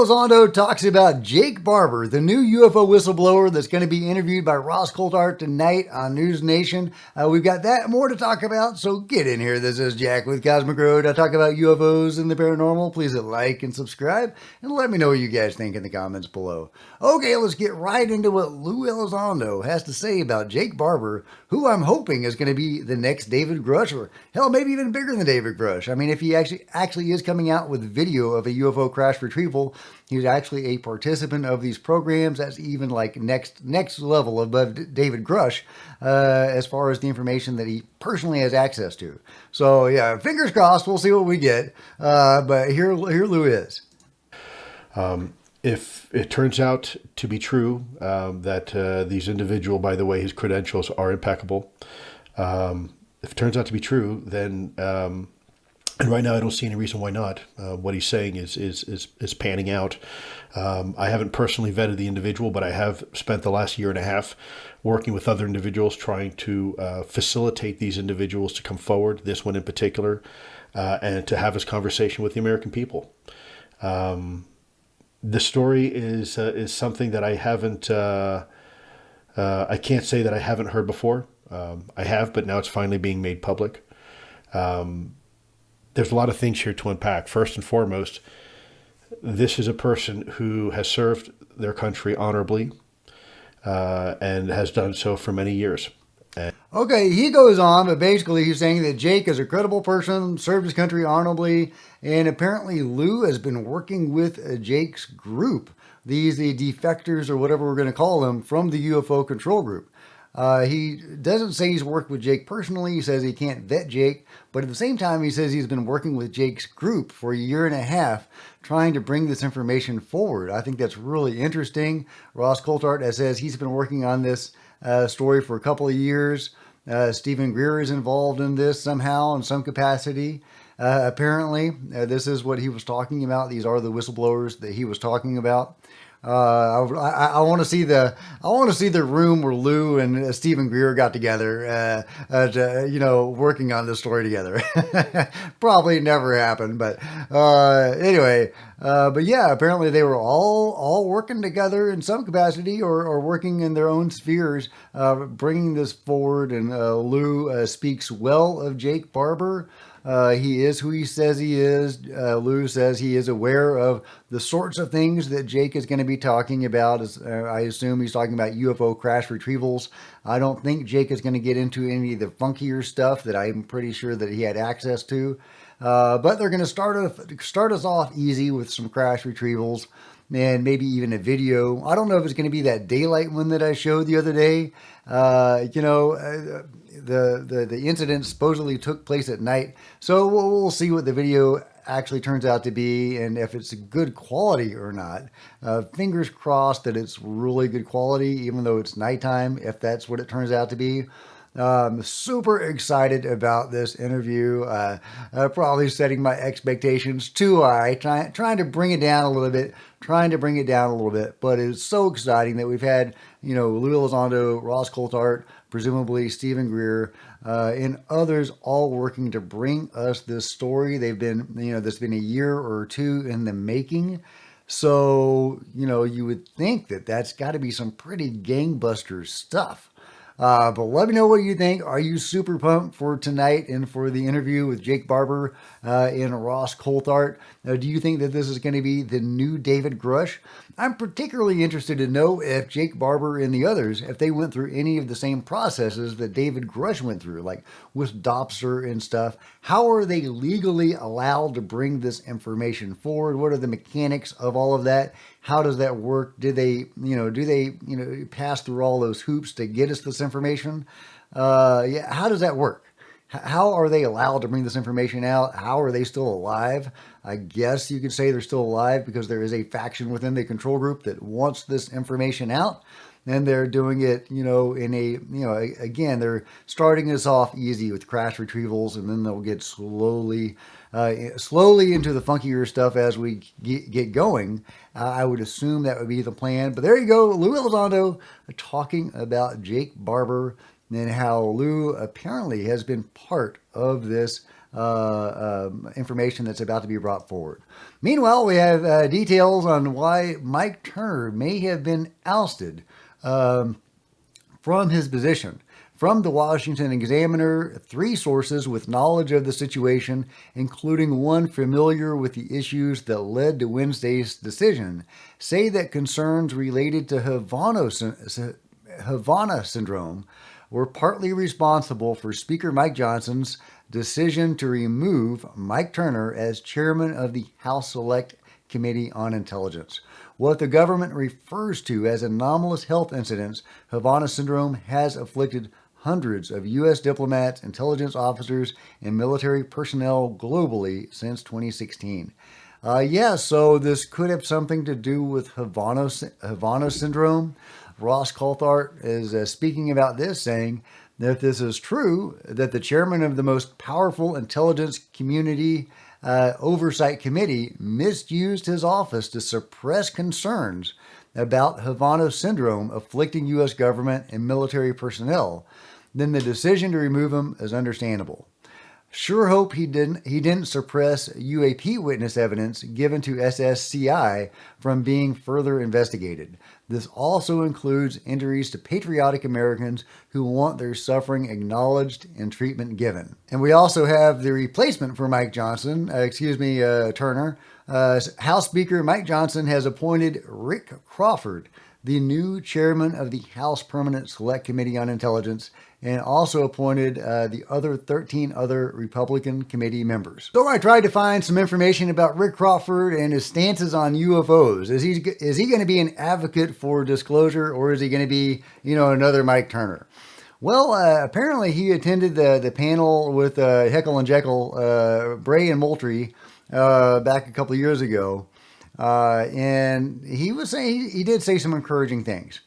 Elizondo talks about Jake Barber, the new UFO whistleblower that's going to be interviewed by Ross Coulthart tonight on News Nation. We've got that and more to talk about, so get in here. This is Jack with Cosmic Road. I talk about UFOs and the paranormal. Please hit like and subscribe, and let me know what you guys think in the comments below. Okay, let's get right into what Lou Elizondo has to say about Jake Barber, who I'm hoping is going to be the next David Grush, or hell, maybe even bigger than David Grush. I mean, if he actually is coming out with video of a UFO crash retrieval, he's actually a participant of these programs. That's even like next level above David Grush as far as the information that he personally has access to. So yeah, fingers crossed. We'll see what we get. But here Lou is. If it turns out to be true that these individual, by the way, his credentials are impeccable. If it turns out to be true, then and right now I don't see any reason why not. What he's saying is panning out. I haven't personally vetted the individual, but I have spent the last year and a half working with other individuals trying to facilitate these individuals to come forward, this one in particular, and to have this conversation with the American people. The story is something that I haven't, I can't say that I haven't heard before. I have, but now it's finally being made public. There's a lot of things here to unpack. First and foremost, this is a person who has served their country honorably and has done so for many years. Okay, he goes on, but basically he's saying that Jake is a credible person, served his country honorably, and apparently Lou has been working with Jake's group, the defectors or whatever we're going to call them, from the UFO control group. He doesn't say he's worked with Jake personally. He says he can't vet Jake, but at the same time, he says he's been working with Jake's group for a year and a half, trying to bring this information forward. I think that's really interesting. Ross Coulthart says he's been working on this story for a couple of years. Stephen Greer is involved in this somehow in some capacity. Apparently, this is what he was talking about. These are the whistleblowers that he was talking about. I want to see the room where Lou and Stephen Greer got together, working on this story together. Probably never happened, but anyway. But yeah, apparently they were all working together in some capacity or working in their own spheres, bringing this forward. And Lou speaks well of Jake Barber. He is who he says he is. Lou says he is aware of the sorts of things that Jake is going to be talking about. I assume he's talking about UFO crash retrievals. I don't think Jake is going to get into any of the funkier stuff that I'm pretty sure that he had access to. But they're going to start us off easy with some crash retrievals and maybe even a video. I don't know if it's going to be that daylight one that I showed the other day. The incident supposedly took place at night, so we'll see what the video actually turns out to be and if it's good quality or not. Fingers crossed that it's really good quality, even though it's nighttime, if that's what it turns out to be. Super excited about this interview. Probably setting my expectations too high, trying to bring it down a little bit, but it's so exciting that we've had, Lou Elizondo, Ross Coulthart, presumably Stephen Greer, and others all working to bring us this story. They've been, this has been a year or two in the making. So, you would think that that's got to be some pretty gangbuster stuff. But let me know what you think. Are you super pumped for tonight and for the interview with Jake Barber and Ross Coulthart? Do you think that this is going to be the new David Grush? I'm particularly interested to know if Jake Barber and the others, if they went through any of the same processes that David Grush went through, like with Dopser and stuff. How are they legally allowed to bring this information forward? What are the mechanics of all of that? How does that work? Do they pass through all those hoops to get us this information? How does that work? How are they allowed to bring this information out? How are they still alive? I guess you could say they're still alive because there is a faction within the control group that wants this information out. And they're doing it, again, they're starting us off easy with crash retrievals, and then they'll get slowly into the funkier stuff as we get going. I would assume that would be the plan. But there you go, Lou Elizondo talking about Jake Barber and how Lou apparently has been part of this information that's about to be brought forward. Meanwhile, we have details on why Mike Turner may have been ousted from his position. From the Washington Examiner, 3 sources with knowledge of the situation, including one familiar with the issues that led to Wednesday's decision, say that concerns related to Havana syndrome were partly responsible for Speaker Mike Johnson's decision to remove Mike Turner as chairman of the House Select Committee on Intelligence. What the government refers to as anomalous health incidents, Havana syndrome has afflicted hundreds of U.S. diplomats, intelligence officers, and military personnel globally since 2016. So this could have something to do with Havana syndrome. Ross Coulthart is speaking about this, saying that if this is true, that the chairman of the most powerful intelligence community oversight committee misused his office to suppress concerns about Havana syndrome afflicting U.S. government and military personnel, then the decision to remove him is understandable. Sure hope he didn't suppress UAP witness evidence given to SSCI from being further investigated. This also includes injuries to patriotic Americans who want their suffering acknowledged and treatment given. And we also have the replacement for Mike Johnson, Turner. House Speaker Mike Johnson has appointed Rick Crawford, the new chairman of the House Permanent Select Committee on Intelligence, and also appointed the other 13 other Republican committee members. So I tried to find some information about Rick Crawford and his stances on UFOs. Is he going to be an advocate for disclosure, or is he going to be, another Mike Turner? Well, apparently he attended the panel with Heckle and Jekyll, Bray and Moultrie, back a couple of years ago. And he did say some encouraging things.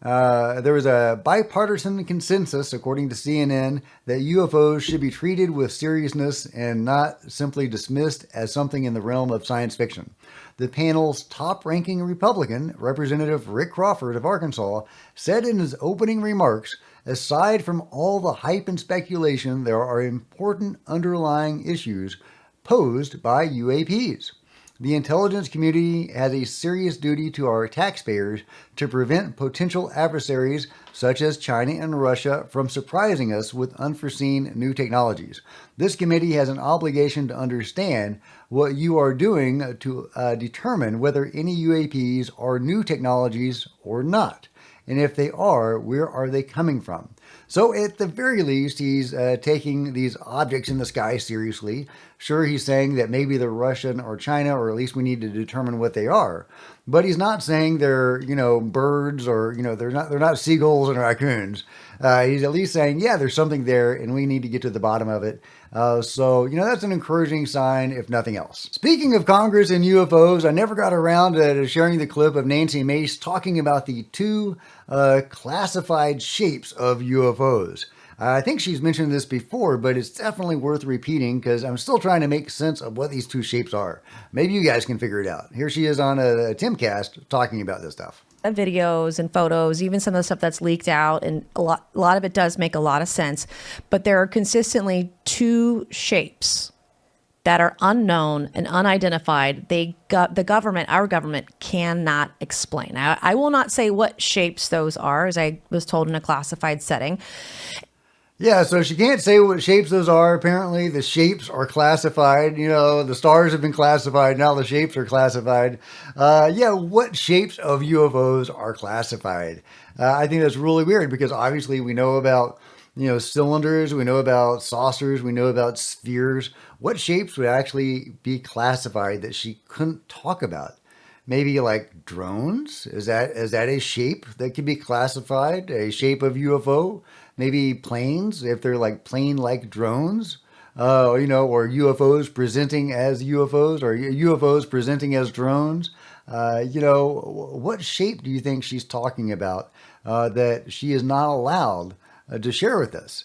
There was a bipartisan consensus, according to CNN, that UFOs should be treated with seriousness and not simply dismissed as something in the realm of science fiction. The panel's top-ranking Republican, Representative Rick Crawford of Arkansas, said in his opening remarks, aside from all the hype and speculation, there are important underlying issues posed by UAPs. The intelligence community has a serious duty to our taxpayers to prevent potential adversaries such as China and Russia from surprising us with unforeseen new technologies. This committee has an obligation to understand what you are doing to determine whether any UAPs are new technologies or not. And if they are, where are they coming from? So at the very least, he's taking these objects in the sky seriously. Sure, he's saying that maybe they're Russian or China, or at least we need to determine what they are. But he's not saying they're, birds or, they're not seagulls and raccoons. He's at least saying, yeah, there's something there and we need to get to the bottom of it. So that's an encouraging sign, if nothing else. Speaking of Congress and UFOs, I never got around to sharing the clip of Nancy Mace talking about the 2 classified shapes of UFOs. I think she's mentioned this before, but it's definitely worth repeating because I'm still trying to make sense of what these 2 shapes are. Maybe you guys can figure it out. Here she is on a Timcast talking about this stuff. Videos and photos, even some of the stuff that's leaked out, and a lot of it does make a lot of sense. But there are consistently 2 shapes that are unknown and unidentified. The government, our government, cannot explain. I will not say what shapes those are, as I was told in a classified setting. Yeah, so she can't say what shapes those are. Apparently, the shapes are classified. The stars have been classified. Now the shapes are classified. What shapes of UFOs are classified? I think that's really weird because obviously we know about, cylinders. We know about saucers. We know about spheres. What shapes would actually be classified that she couldn't talk about? Maybe like drones? Is that a shape that could be classified? A shape of UFO? Maybe planes, if they're like plane-like drones, or UFOs presenting as UFOs, or UFOs presenting as drones. What shape do you think she's talking about that she is not allowed to share with us?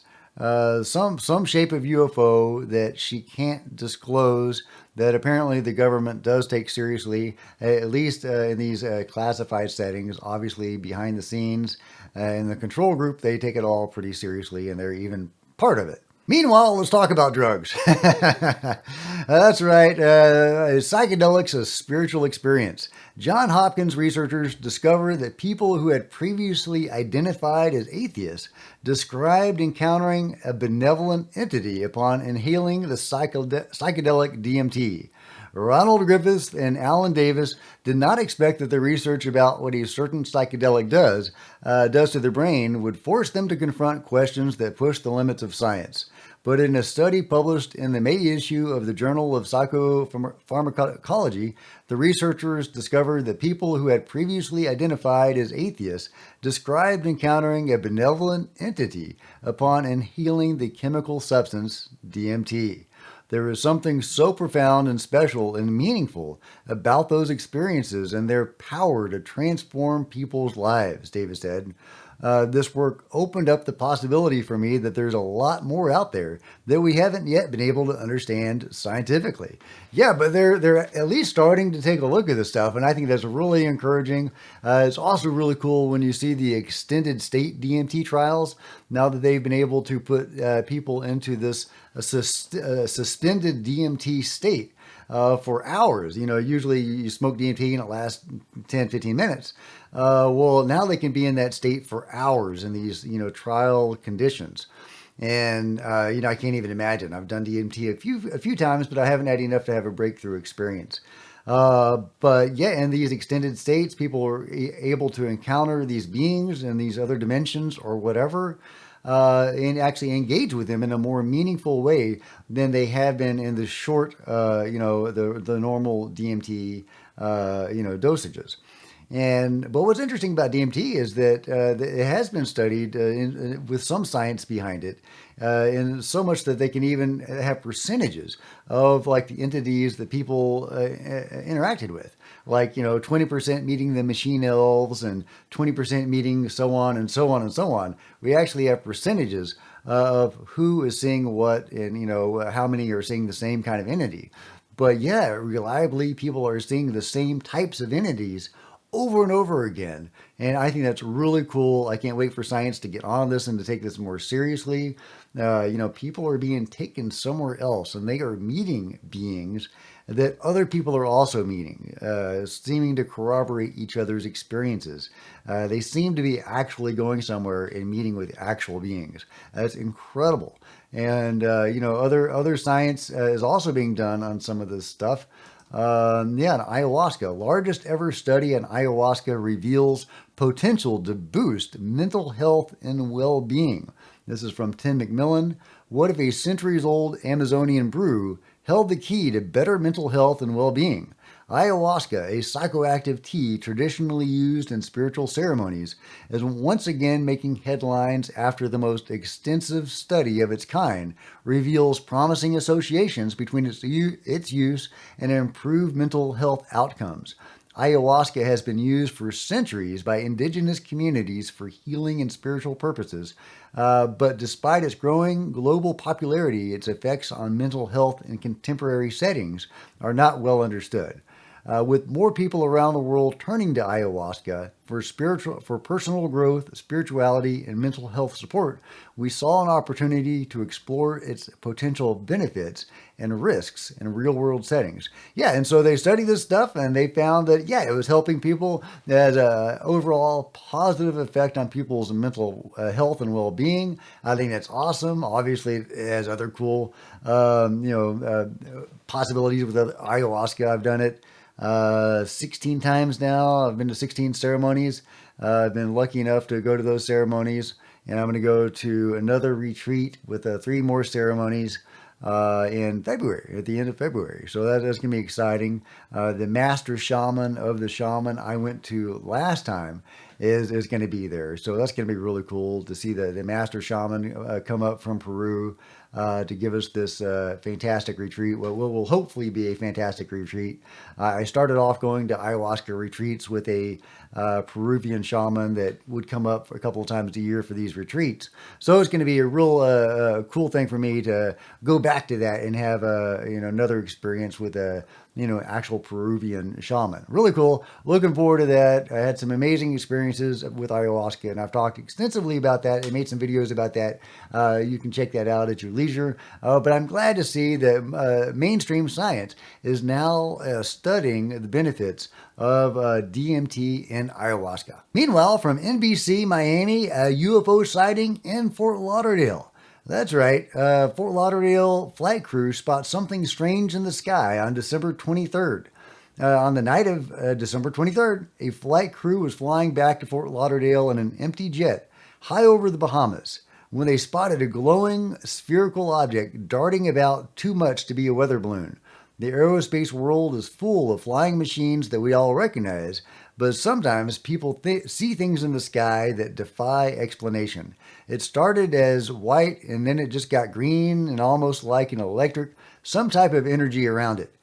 Some shape of UFO that she can't disclose, that apparently the government does take seriously, at least in these classified settings. Obviously, behind the scenes, in the control group, they take it all pretty seriously, and they're even part of it. Meanwhile, let's talk about drugs. That's right. Psychedelics, a spiritual experience. John Hopkins researchers discovered that people who had previously identified as atheists described encountering a benevolent entity upon inhaling the psychedelic DMT. Ronald Griffiths and Alan Davis did not expect that the research about what a certain psychedelic does to the brain would force them to confront questions that push the limits of science. But in a study published in the May issue of the Journal of Psychopharmacology, the researchers discovered that people who had previously identified as atheists described encountering a benevolent entity upon inhaling the chemical substance DMT. There is something so profound and special and meaningful about those experiences and their power to transform people's lives, Davis said. This work opened up the possibility for me that there's a lot more out there that we haven't yet been able to understand scientifically. Yeah, but they're at least starting to take a look at this stuff, and I think that's really encouraging. It's also really cool when you see the extended state DMT trials, now that they've been able to put people into this suspended DMT state. For hours. Usually you smoke DMT and it lasts 10, 15 minutes. Well, now they can be in that state for hours in these, trial conditions. And, I can't even imagine. I've done DMT a few times, but I haven't had enough to have a breakthrough experience. But yeah, in these extended states, people are able to encounter these beings in these other dimensions or whatever. And actually engage with them in a more meaningful way than they have been in the short, the normal DMT, dosages. But what's interesting about DMT is that it has been studied with some science behind it, and so much that they can even have percentages of like the entities that people interacted with. Like, 20% meeting the machine elves and 20% meeting so on and so on and so on. We actually have percentages of who is seeing what and, how many are seeing the same kind of entity. But yeah, reliably, people are seeing the same types of entities over and over again. And I think that's really cool. I can't wait for science to get on this and to take this more seriously. People are being taken somewhere else and they are meeting beings that other people are also meeting, seeming to corroborate each other's experiences. They seem to be actually going somewhere and meeting with actual beings. That's incredible. And, other science is also being done on some of this stuff. In ayahuasca, largest ever study on ayahuasca reveals potential to boost mental health and well-being. This is from Tim McMillan. What if a centuries-old Amazonian brew held the key to better mental health and well-being? Ayahuasca, a psychoactive tea traditionally used in spiritual ceremonies, is once again making headlines after the most extensive study of its kind reveals promising associations between its use and improved mental health outcomes. Ayahuasca has been used for centuries by indigenous communities for healing and spiritual purposes, but despite its growing global popularity, its effects on mental health in contemporary settings are not well understood. With more people around the world turning to ayahuasca for personal growth, spirituality, and mental health support, we saw an opportunity to explore its potential benefits and risks in real-world settings. Yeah, and so they studied this stuff and they found that, it was helping people. It has an overall positive effect on people's mental health and well-being. I think that's awesome. Obviously, it has other cool, possibilities with ayahuasca. I've done it 16 times now. I've been to 16 ceremonies. I've been lucky enough to go to those ceremonies, and I'm going to go to another retreat with 3 more ceremonies in February, at the end of February. So that's going to be exciting. The master shaman of the shaman I went to last time is going to be there. So that's going to be really cool to see the master shaman come up from Peru to give us this fantastic retreat. What will hopefully be a fantastic retreat. I started off going to ayahuasca retreats with a Peruvian shaman that would come up a couple of times a year for these retreats. So it's going to be a real cool thing for me to go back to that and have another experience with a actual Peruvian shaman. Really cool. Looking forward to that. I had some amazing experiences with ayahuasca, and I've talked extensively about that. I made some videos about that. You can check that out at your leisure. But I'm glad to see that mainstream science is now studying the benefits of DMT and ayahuasca. Meanwhile, from NBC Miami, a UFO sighting in Fort Lauderdale. That's right. Fort Lauderdale flight crew spots something strange in the sky on December 23rd. On the night of December 23rd, a flight crew was flying back to Fort Lauderdale in an empty jet high over the Bahamas when they spotted a glowing spherical object darting about too much to be a weather balloon. The aerospace world is full of flying machines that we all recognize, but sometimes people see things in the sky that defy explanation. It started as white and then it just got green and almost like an electric, some type of energy around it,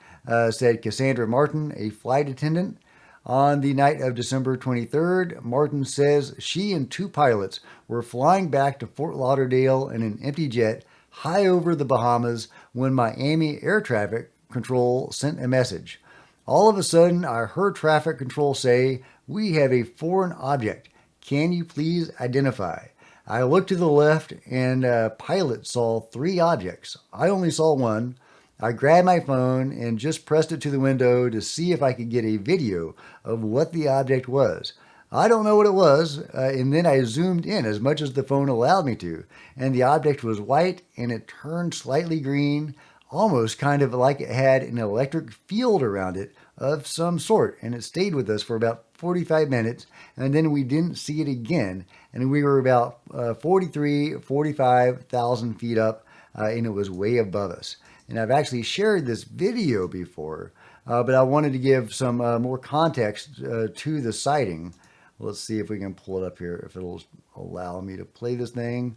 said Cassandra Martin, a flight attendant. On the night of December 23rd, Martin says she and two pilots were flying back to Fort Lauderdale in an empty jet high over the Bahamas when Miami air traffic control sent a message. All of a sudden, I heard traffic control say, "We have a foreign object. Can you please identify?" I looked to the left and pilot saw three objects. I only saw one. I grabbed my phone and just pressed it to the window to see if I could get a video of what the object was. I don't know what it was, and then I zoomed in as much as the phone allowed me to, and the object was white and it turned slightly green, almost kind of like it had an electric field around it of some sort, and it stayed with us for about 45 minutes, and then we didn't see it again, and we were about 45,000 feet up, and it was way above us. And I've actually shared this video before, but I wanted to give some more context to the sighting. Let's see if we can pull it up here, if it'll allow me to play this thing.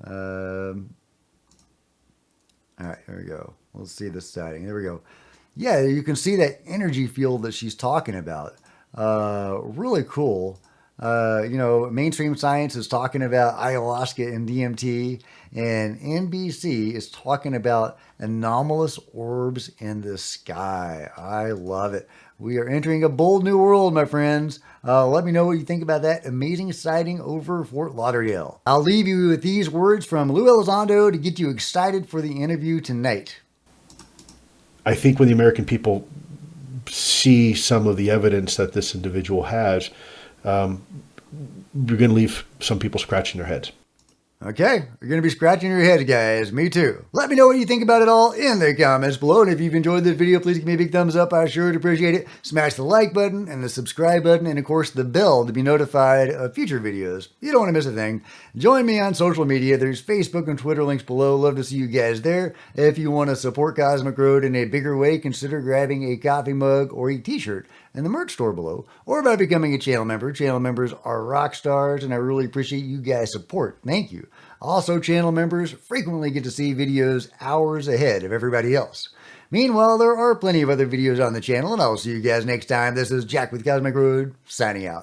All right, here we go. Let's see the sighting. There we go. Yeah, you can see that energy field that she's talking about. Really cool. Mainstream science is talking about ayahuasca and DMT, and NBC is talking about anomalous orbs in the sky. I love it. We are entering a bold new world, my friends. Let me know what you think about that amazing sighting over Fort Lauderdale. I'll leave you with these words from Lou Elizondo to get you excited for the interview tonight. I think when the American people see some of the evidence that this individual has, you're going to leave some people scratching their heads. Okay, you're going to be scratching your head, guys. Me too. Let me know what you think about it all in the comments below. And if you've enjoyed this video, please give me a big thumbs up. I sure would appreciate it. Smash the like button and the subscribe button. And of course, the bell to be notified of future videos. You don't want to miss a thing. Join me on social media. There's Facebook and Twitter links below. Love to see you guys there. If you want to support Cosmic Road in a bigger way, consider grabbing a coffee mug or a t-shirt in the merch store below, or by becoming a channel member. Channel members are rock stars, and I really appreciate you guys' support. Thank you. Also, channel members frequently get to see videos hours ahead of everybody else. Meanwhile, there are plenty of other videos on the channel, and I'll see you guys next time. This is Jack with Cosmic Road, signing out.